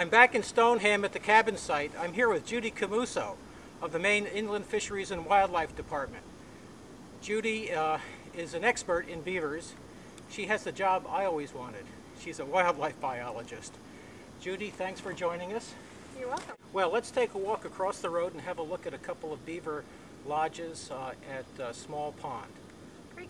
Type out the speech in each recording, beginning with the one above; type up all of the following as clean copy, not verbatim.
I'm back in Stoneham at the cabin site. I'm here with Judy Camuso of the Maine Inland Fisheries and Wildlife Department. Judy is an expert in beavers. She has the job I always wanted. She's a wildlife biologist. Judy, thanks for joining us. You're welcome. Well, let's take a walk across the road and have a look at a couple of beaver lodges at Small Pond. Great.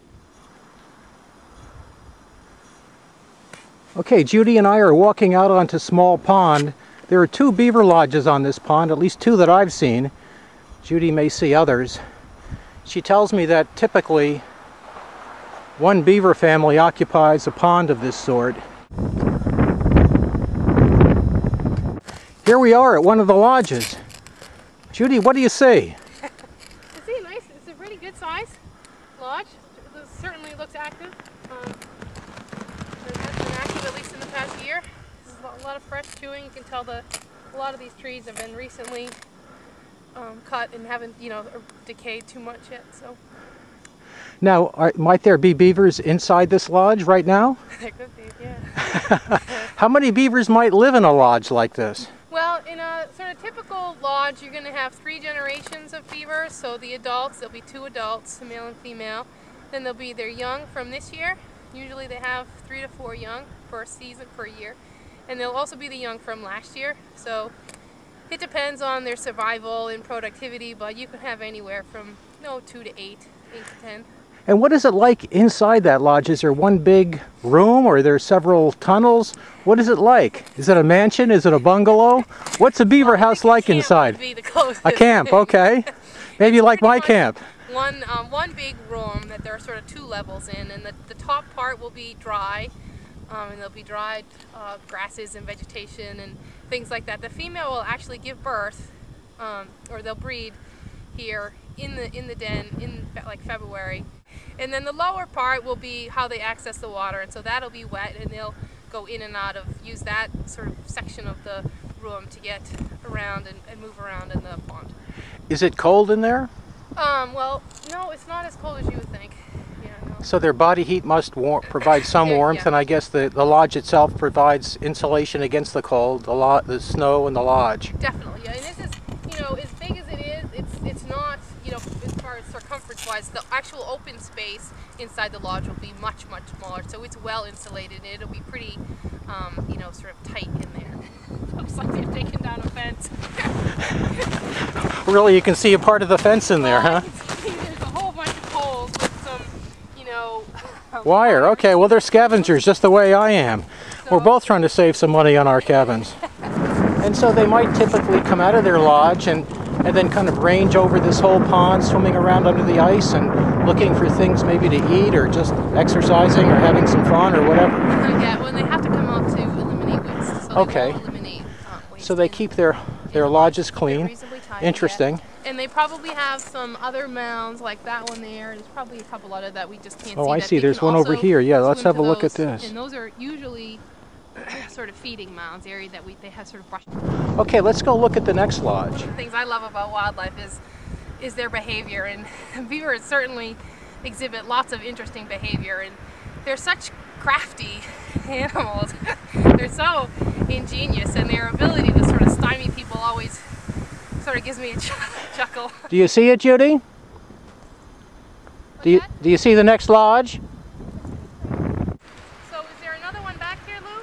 Okay, Judy and I are walking out onto Small Pond. There are 2 beaver lodges on this pond, at least 2 that I've seen. Judy may see others. She tells me that typically one beaver family occupies a pond of this sort. Here we are at one of the lodges. Judy, what do you see? I see a nice, it's a pretty good size lodge. It certainly looks active. It has been active at least in the past year. There's a lot of fresh chewing. You can tell a lot of these trees have been recently cut and haven't, decayed too much yet. So. Now, might there be beavers inside this lodge right now? There could be, yeah. How many beavers might live in a lodge like this? Well, in a sort of typical lodge, you're going to have 3 generations of beavers. So the adults, there'll be 2 adults, a male and female. Then there'll be their young from this year. Usually they have 3 to 4 young per season, per year. And there'll also be the young from last year. So it depends on their survival and productivity, but you can have anywhere from 2 to 8, 8 to 10. And what is it like inside that lodge? Is there one big room or are there several tunnels? What is it like? Is it a mansion? Is it a bungalow? What's a beaver house like inside? Would be the closest. A camp, okay. Maybe like my camp. One big room that there are sort of 2 levels in, and the top part will be dry, and there'll be dried grasses and vegetation and things like that. The female will actually give birth, or they'll breed here in the den in like February. And then the lower part will be how they access the water, and so that'll be wet, and they'll go in and out of, use that sort of section of the room to get around and move around in the pond. Is it cold in there? Well, no, it's not as cold as you would think. Yeah, no. So their body heat must provide some warmth, yeah. And I guess the lodge itself provides insulation against the cold, the snow in the lodge. Definitely, yeah. And this is, as big as it is, it's not, as far as circumference-wise, the actual open space inside the lodge will be much, much smaller. So it's well insulated, and it'll be pretty, sort of tight in there. Looks like they've taken down a fence. Really, you can see a part of the fence in there, huh? There's a whole bunch of poles with some, Wire. Okay, well, they're scavengers just the way I am. We're both trying to save some money on our cabins. And so they might typically come out of their lodge and then kind of range over this whole pond, swimming around under the ice and looking for things maybe to eat or just exercising or having some fun or whatever. Yeah, well, they have to come out to eliminate waste. So okay. They will eliminate waste. So they keep their lodges clean. Reasonably tidy, interesting. Yeah. And they probably have some other mounds like that one there. There's probably a couple other that we just can't see. Oh, I see. There's one over here. Yeah, let's have a look at this. And those are usually sort of feeding mounds, area that they have sort of brushed. Okay, let's go look at the next lodge. One of the things I love about wildlife is their behavior, and beavers certainly exhibit lots of interesting behavior, and they're such crafty animals. They're so ingenious, and their ability to sort of stymie people always sort of gives me a chuckle. Do you see it, Judy? Do you see the next lodge? So is there another one back here, Lou?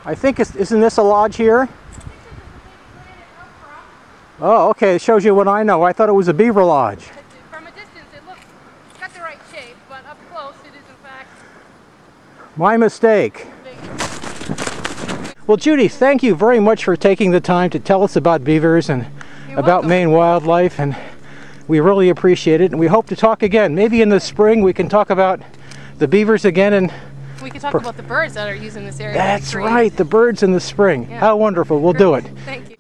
I think isn't this a lodge here? Oh, okay. It shows you what I know. I thought it was a beaver lodge. From a distance, it's got the right shape, but up close, it is in fact my mistake. big. Well, Judy, thank you very much for taking the time to tell us about beavers and You're about welcome. Maine wildlife, and we really appreciate it. And we hope to talk again. Maybe in the spring we can talk about the beavers again, and we can talk about the birds that are using this area. that's right, the birds in the spring. Yeah. How wonderful. We'll do it. Thank you.